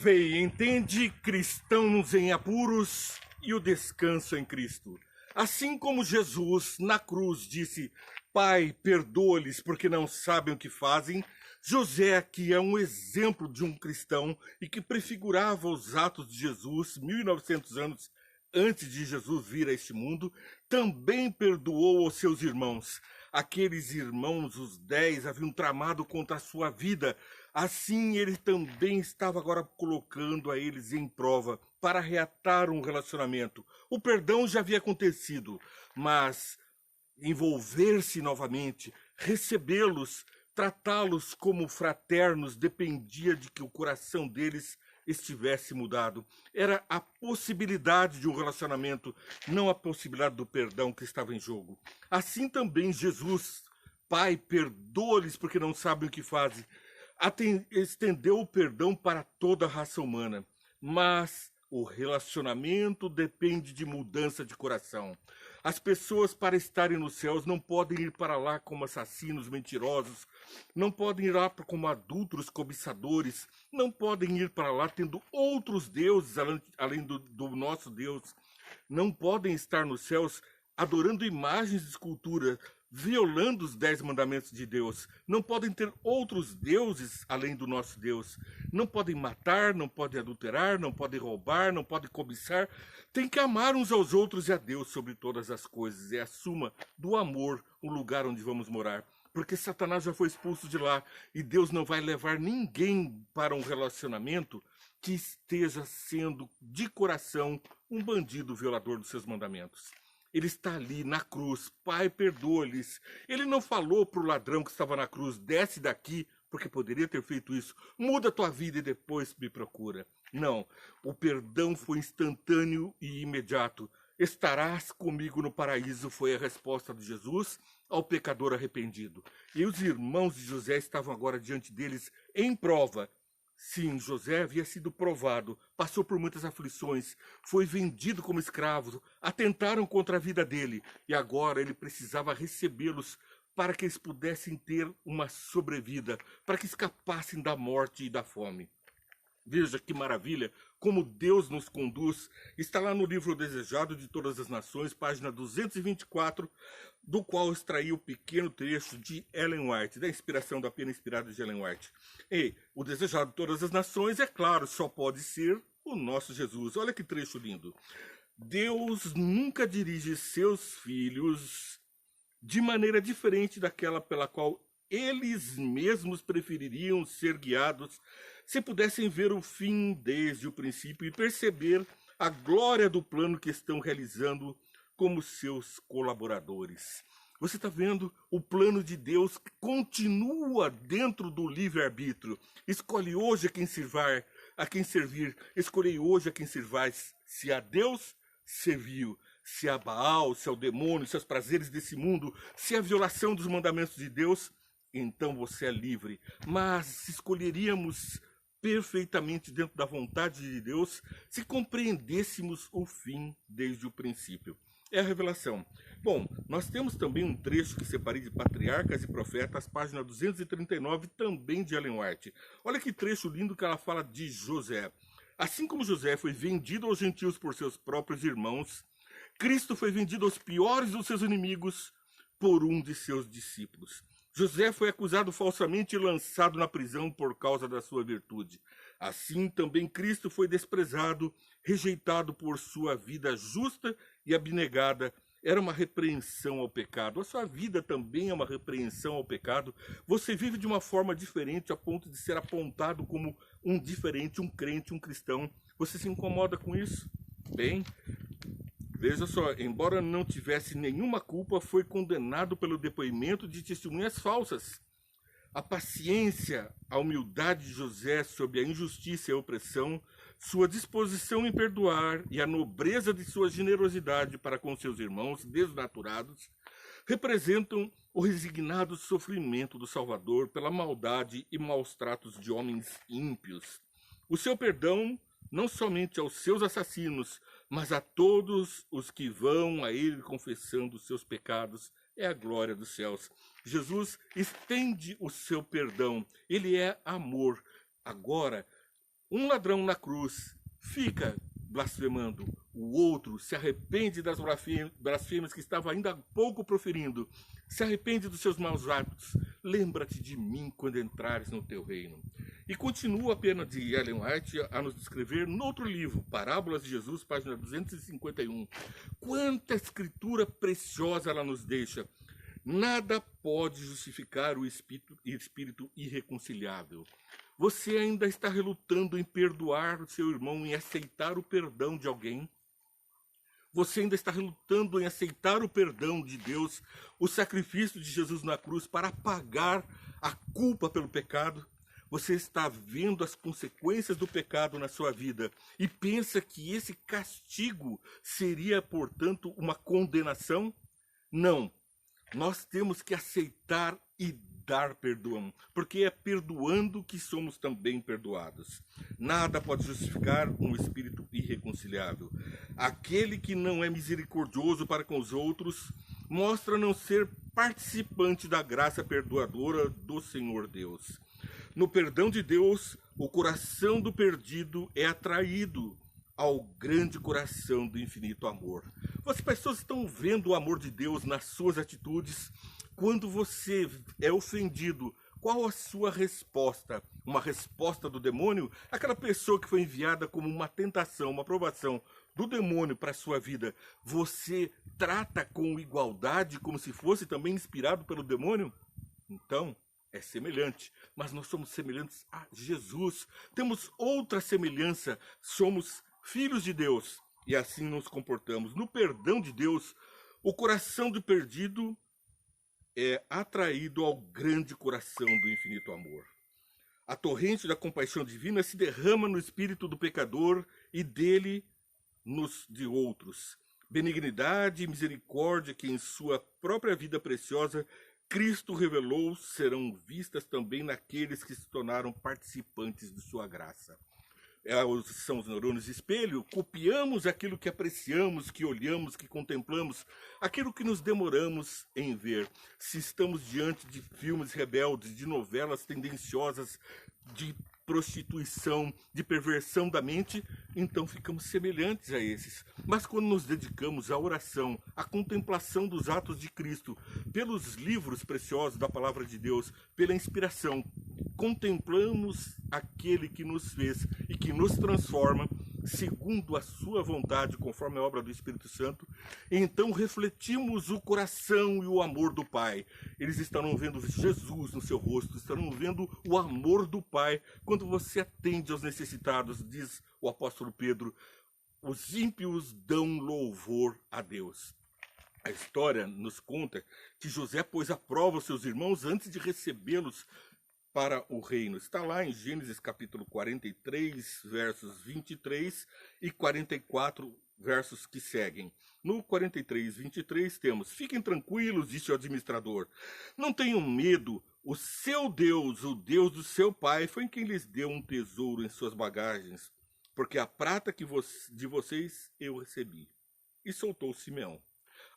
Vei, entende, cristãos em apuros e o descanso em Cristo. Assim como Jesus, na cruz, disse, Pai, perdoa-lhes porque não sabem o que fazem, José, que é um exemplo de um cristão e que prefigurava os atos de Jesus 1900 anos antes de Jesus vir a este mundo, também perdoou aos seus irmãos. Aqueles irmãos, os 10, haviam tramado contra a sua vida. Assim, ele também estava agora colocando a eles em prova para reatar um relacionamento. O perdão já havia acontecido, mas envolver-se novamente, recebê-los, tratá-los como fraternos, dependia de que o coração deles estivesse mudado. Era a possibilidade de um relacionamento, não a possibilidade do perdão que estava em jogo. Assim também Jesus, Pai, perdoa-lhes porque não sabem o que fazem, estendeu o perdão para toda a raça humana. Mas o relacionamento depende de mudança de coração. As pessoas, para estarem nos céus, não podem ir para lá como assassinos, mentirosos, não podem ir lá como adúlteros, cobiçadores, não podem ir para lá tendo outros deuses além do nosso Deus, não podem estar nos céus adorando imagens de escultura, violando os 10 mandamentos de Deus, não podem ter outros deuses além do nosso Deus, não podem matar, não podem adulterar, não podem roubar, não podem cobiçar, tem que amar uns aos outros e a Deus sobre todas as coisas. É a suma do amor o lugar onde vamos morar. Porque Satanás já foi expulso de lá e Deus não vai levar ninguém para um relacionamento que esteja sendo de coração um bandido violador dos seus mandamentos. Ele está ali na cruz, Pai, perdoa-lhes. Ele não falou para o ladrão que estava na cruz, desce daqui, porque poderia ter feito isso, muda a tua vida e depois me procura. Não, o perdão foi instantâneo e imediato. Estarás comigo no paraíso, foi a resposta de Jesus ao pecador arrependido. E os irmãos de José estavam agora diante deles em prova. Sim, José havia sido provado, passou por muitas aflições, foi vendido como escravo, atentaram contra a vida dele e agora ele precisava recebê-los para que eles pudessem ter uma sobrevida, para que escapassem da morte e da fome. Veja que maravilha, como Deus nos conduz. Está lá no livro Desejado de Todas as Nações, página 224, do qual extraí o pequeno trecho de Ellen White, da inspiração da pena inspirada de Ellen White. E o Desejado de Todas as Nações, é claro, só pode ser o nosso Jesus. Olha que trecho lindo. Deus nunca dirige seus filhos de maneira diferente daquela pela qual eles mesmos prefeririam ser guiados se pudessem ver o fim desde o princípio e perceber a glória do plano que estão realizando como seus colaboradores. Você está vendo o plano de Deus que continua dentro do livre-arbítrio. Escolhe hoje a quem servir. Escolhei hoje a quem servais. Se a Deus, serviu. Se a Baal, se ao demônio, se aos prazeres desse mundo, se a violação dos mandamentos de Deus, então você é livre. Mas escolheríamos perfeitamente dentro da vontade de Deus se compreendêssemos o fim desde o princípio. É a revelação. Bom, nós temos também um trecho que separei de Patriarcas e Profetas, página 239, também de Ellen White. Olha que trecho lindo que ela fala de José. Assim como José foi vendido aos gentios por seus próprios irmãos, Cristo foi vendido aos piores dos seus inimigos por um de seus discípulos. José foi acusado falsamente e lançado na prisão por causa da sua virtude. Assim também Cristo foi desprezado, rejeitado por sua vida justa e abnegada. Era uma repreensão ao pecado. A sua vida também é uma repreensão ao pecado. Você vive de uma forma diferente a ponto de ser apontado como um diferente, um crente, um cristão. Você se incomoda com isso? Bem, veja só, embora não tivesse nenhuma culpa, foi condenado pelo depoimento de testemunhas falsas. A paciência, a humildade de José sob a injustiça e a opressão, sua disposição em perdoar e a nobreza de sua generosidade para com seus irmãos desnaturados, representam o resignado sofrimento do Salvador pela maldade e maus tratos de homens ímpios. O seu perdão, não somente aos seus assassinos, mas a todos os que vão a ele confessando os seus pecados, é a glória dos céus. Jesus estende o seu perdão, ele é amor. Agora, Um ladrão na cruz fica blasfemando, o outro se arrepende das blasfêmias que estava ainda há pouco proferindo, se arrepende dos seus maus hábitos. Lembra-te de mim quando entrares no teu reino. E continua a pena de Ellen White a nos descrever no outro livro, Parábolas de Jesus, página 251. Quanta escritura preciosa ela nos deixa. Nada pode justificar o espírito irreconciliável. Você ainda está relutando em perdoar o seu irmão, em aceitar o perdão de alguém? Você ainda está relutando em aceitar o perdão de Deus, o sacrifício de Jesus na cruz para pagar a culpa pelo pecado? Você está vendo as consequências do pecado na sua vida e pensa que esse castigo seria, portanto, uma condenação? Não. Nós temos que aceitar e dar perdão, porque é perdoando que somos também perdoados. Nada pode justificar um espírito irreconciliável. Aquele que não é misericordioso para com os outros mostra não ser participante da graça perdoadora do Senhor Deus. No perdão de Deus, o coração do perdido é atraído ao grande coração do infinito amor. As pessoas estão vendo o amor de Deus nas suas atitudes. Quando você é ofendido, qual a sua resposta? Uma resposta do demônio? Aquela pessoa que foi enviada como uma tentação, uma provação do demônio para a sua vida, você trata com igualdade, como se fosse também inspirado pelo demônio? Então, é semelhante, mas nós somos semelhantes a Jesus. Temos outra semelhança, somos filhos de Deus e assim nos comportamos. No perdão de Deus, o coração do perdido é atraído ao grande coração do infinito amor. A torrente da compaixão divina se derrama no espírito do pecador e dele nos de outros. Benignidade e misericórdia que em sua própria vida preciosa Cristo revelou serão vistas também naqueles que se tornaram participantes de sua graça. São os neurônios de espelho, copiamos aquilo que apreciamos, que olhamos, que contemplamos, aquilo que nos demoramos em ver. Se estamos diante de filmes rebeldes, de novelas tendenciosas, de prostituição, de perversão da mente, então ficamos semelhantes a esses. Mas quando nos dedicamos à oração, à contemplação dos atos de Cristo, pelos livros preciosos da palavra de Deus, pela inspiração, contemplamos aquele que nos fez e que nos transforma segundo a sua vontade, conforme a obra do Espírito Santo, então refletimos o coração e o amor do Pai. Eles estarão vendo Jesus no seu rosto, estarão vendo o amor do Pai quando você atende aos necessitados, diz o apóstolo Pedro. Os ímpios dão louvor a Deus. A história nos conta que José pôs à prova os seus irmãos antes de recebê-los para o reino. Está lá em Gênesis capítulo 43, versos 23 e 44, versos que seguem. No 43, 23 temos: fiquem tranquilos, disse o administrador. Não tenham medo. O seu Deus, o Deus do seu pai, foi quem lhes deu um tesouro em suas bagagens, porque a prata de vocês eu recebi. E soltou Simeão.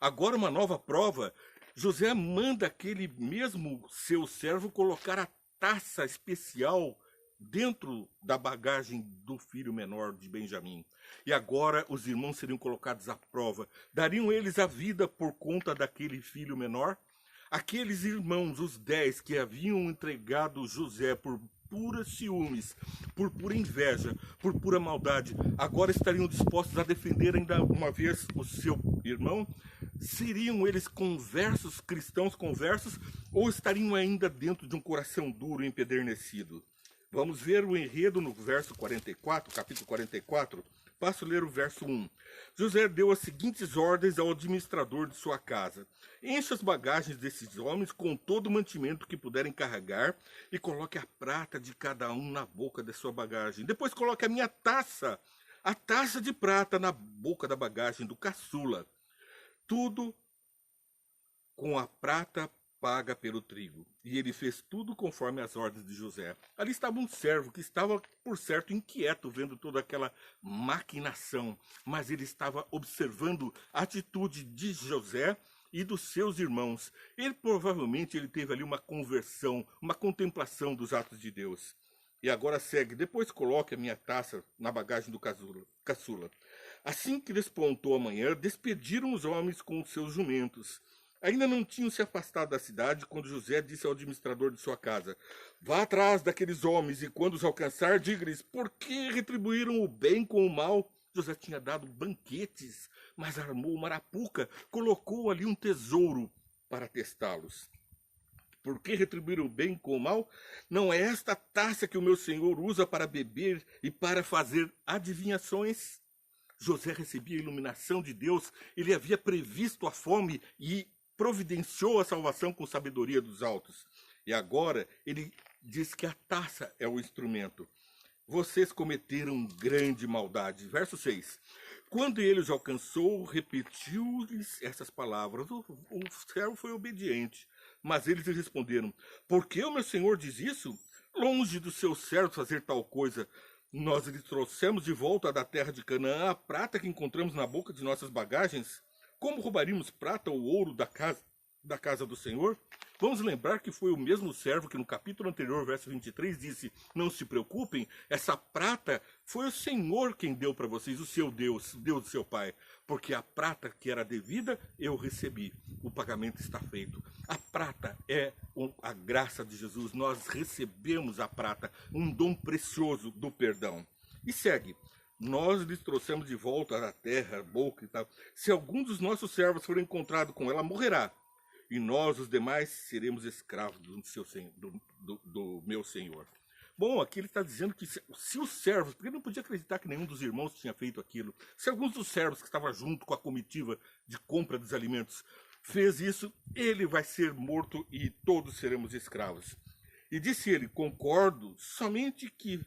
Agora uma nova prova. José manda aquele mesmo seu servo colocar a taça especial dentro da bagagem do filho menor de Benjamim. E agora os irmãos seriam colocados à prova. Dariam eles a vida por conta daquele filho menor? Aqueles irmãos, os 10 que haviam entregado José por puras ciúmes, por pura inveja, por pura maldade, agora estariam dispostos a defender ainda uma vez o seu irmão? Seriam eles conversos, cristãos conversos, ou estariam ainda dentro de um coração duro e empedernecido? Vamos ver o enredo no verso 44, capítulo 44. Passo a ler o verso 1. José deu as seguintes ordens ao administrador de sua casa: encha as bagagens desses homens com todo o mantimento que puderem carregar e coloque a prata de cada um na boca da sua bagagem. Depois coloque a minha taça, a taça de prata, na boca da bagagem do caçula. Tudo com a prata paga pelo trigo. E ele fez tudo conforme as ordens de José. Ali estava um servo que estava, por certo, inquieto vendo toda aquela maquinação, mas ele estava observando a atitude de José e dos seus irmãos. Ele provavelmente teve ali uma conversão, uma contemplação dos atos de Deus. E agora segue. Depois coloque a minha taça na bagagem do caçula. Assim que despontou a manhã, despediram os homens com os seus jumentos. Ainda não tinham se afastado da cidade quando José disse ao administrador de sua casa: vá atrás daqueles homens e quando os alcançar, diga-lhes: por que retribuíram o bem com o mal? José tinha dado banquetes, mas armou uma arapuca, colocou ali um tesouro para testá-los. Por que retribuir o bem com o mal? Não é esta taça que o meu senhor usa para beber e para fazer adivinhações? José recebia a iluminação de Deus, ele havia previsto a fome e providenciou a salvação com sabedoria dos altos. E agora ele diz que a taça é o instrumento. Vocês cometeram grande maldade. Verso 6. Quando ele os alcançou, repetiu-lhes essas palavras. O servo foi obediente. Mas eles lhe responderam: por que o meu senhor diz isso? Longe do seu servo fazer tal coisa. Nós lhe trouxemos de volta da terra de Canaã a prata que encontramos na boca de nossas bagagens. Como roubaríamos prata ou ouro da casa do Senhor? Vamos lembrar que foi o mesmo servo que no capítulo anterior, verso 23, disse: não se preocupem, essa prata foi o Senhor quem deu para vocês, o seu Deus, o Deus do seu pai. Porque a prata que era devida, eu recebi. O pagamento está feito. A prata é a graça de Jesus. Nós recebemos a prata, um dom precioso do perdão. E segue. Nós lhes trouxemos de volta da terra, boca e tal. Se algum dos nossos servos for encontrado com ela, morrerá. E nós, os demais, seremos escravos do meu senhor. Bom, aqui ele está dizendo que se os servos, porque ele não podia acreditar que nenhum dos irmãos tinha feito aquilo, se alguns dos servos que estavam junto com a comitiva de compra dos alimentos fez isso, ele vai ser morto e todos seremos escravos. E disse ele: concordo, somente que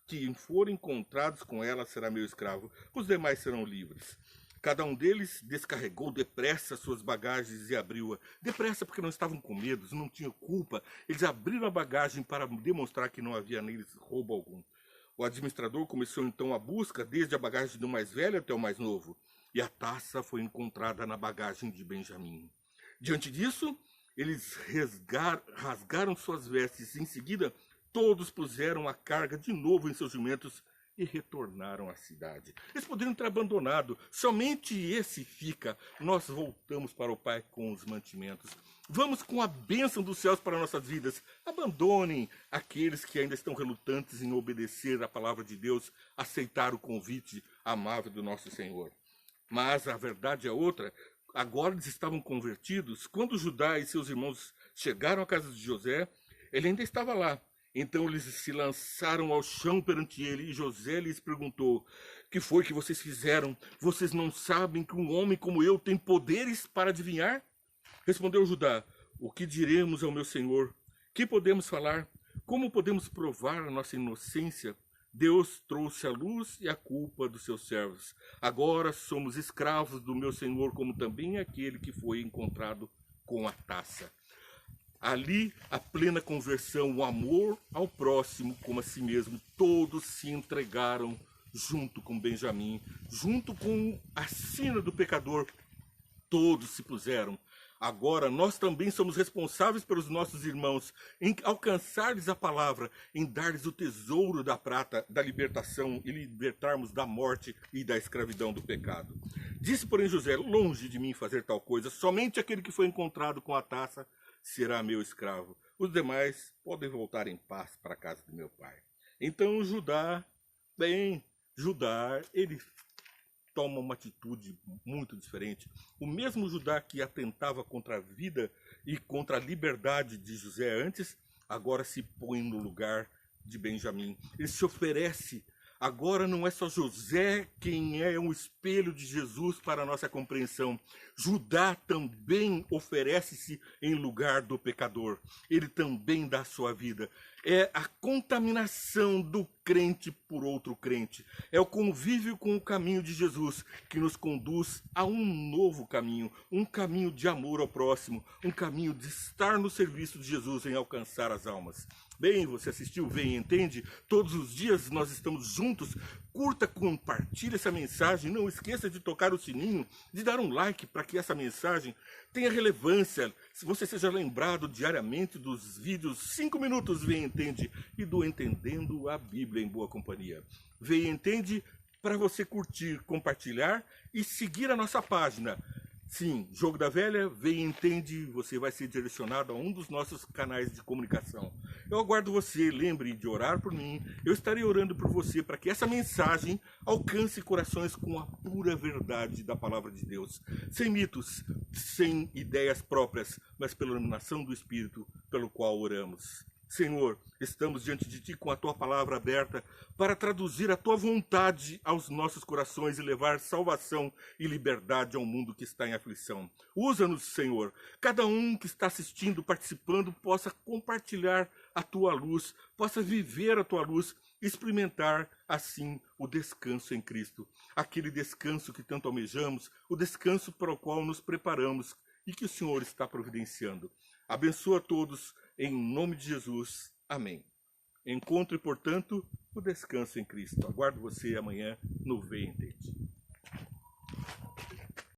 quem for encontrados com ela será meu escravo, os demais serão livres. Cada um deles descarregou depressa suas bagagens e abriu-a. Depressa porque não estavam com medo, não tinham culpa. Eles abriram a bagagem para demonstrar que não havia neles roubo algum. O administrador começou então a busca, desde a bagagem do mais velho até o mais novo. E a taça foi encontrada na bagagem de Benjamim. Diante disso, eles rasgaram suas vestes. Em seguida, todos puseram a carga de novo em seus jumentos e retornaram à cidade. Eles poderiam ter abandonado. Somente esse fica. Nós voltamos para o Pai com os mantimentos. Vamos com a bênção dos céus para nossas vidas. Abandonem aqueles que ainda estão relutantes em obedecer à palavra de Deus, aceitar o convite amável do nosso Senhor. Mas a verdade é outra. Agora eles estavam convertidos. Quando Judá e seus irmãos chegaram à casa de José, ele ainda estava lá. Então eles se lançaram ao chão perante ele, e José lhes perguntou: que foi que vocês fizeram? Vocês não sabem que um homem como eu tem poderes para adivinhar? Respondeu Judá: o que diremos ao meu senhor? Que podemos falar? Como podemos provar a nossa inocência? Deus trouxe a luz e a culpa dos seus servos. Agora somos escravos do meu senhor, como também aquele que foi encontrado com a taça. Ali, a plena conversão, o amor ao próximo como a si mesmo, todos se entregaram junto com Benjamim, junto com a sina do pecador, todos se puseram. Agora, nós também somos responsáveis pelos nossos irmãos, em alcançar-lhes a palavra, em dar-lhes o tesouro da prata, da libertação e libertarmos da morte e da escravidão do pecado. Disse, porém, José: longe de mim fazer tal coisa, somente aquele que foi encontrado com a taça será meu escravo. Os demais podem voltar em paz para a casa do meu pai. Então Judá, ele toma uma atitude muito diferente. O mesmo Judá que atentava contra a vida e contra a liberdade de José antes, agora se põe no lugar de Benjamim. Ele se oferece. Agora não é só José quem é um espelho de Jesus para a nossa compreensão. Judá também oferece-se em lugar do pecador. Ele também dá sua vida. É a contaminação do crente por outro crente. É o convívio com o caminho de Jesus que nos conduz a um novo caminho. Um caminho de amor ao próximo. Um caminho de estar no serviço de Jesus em alcançar as almas. Bem, você assistiu, vem e entende? Todos os dias nós estamos juntos. Curta, compartilhe essa mensagem. Não esqueça de tocar o sininho, de dar um like para que essa mensagem tenha relevância. Se você seja lembrado diariamente dos vídeos 5 minutos, vem e entende, e do Entendendo a Bíblia em Boa Companhia. Vem e entende para você curtir, compartilhar e seguir a nossa página. Sim, Jogo da Velha, vem e entende, você vai ser direcionado a um dos nossos canais de comunicação. Eu aguardo você, lembre de orar por mim, eu estarei orando por você para que essa mensagem alcance corações com a pura verdade da Palavra de Deus. Sem mitos, sem ideias próprias, mas pela iluminação do Espírito pelo qual oramos. Senhor, estamos diante de Ti com a Tua palavra aberta para traduzir a Tua vontade aos nossos corações e levar salvação e liberdade ao mundo que está em aflição. Usa-nos, Senhor. Cada um que está assistindo, participando, possa compartilhar a Tua luz, possa viver a Tua luz, experimentar, assim, o descanso em Cristo. Aquele descanso que tanto almejamos, o descanso para o qual nos preparamos e que o Senhor está providenciando. Abençoa a todos. Em nome de Jesus, amém. Encontre, portanto, o descanso em Cristo. Aguardo você amanhã no Vem e Entende.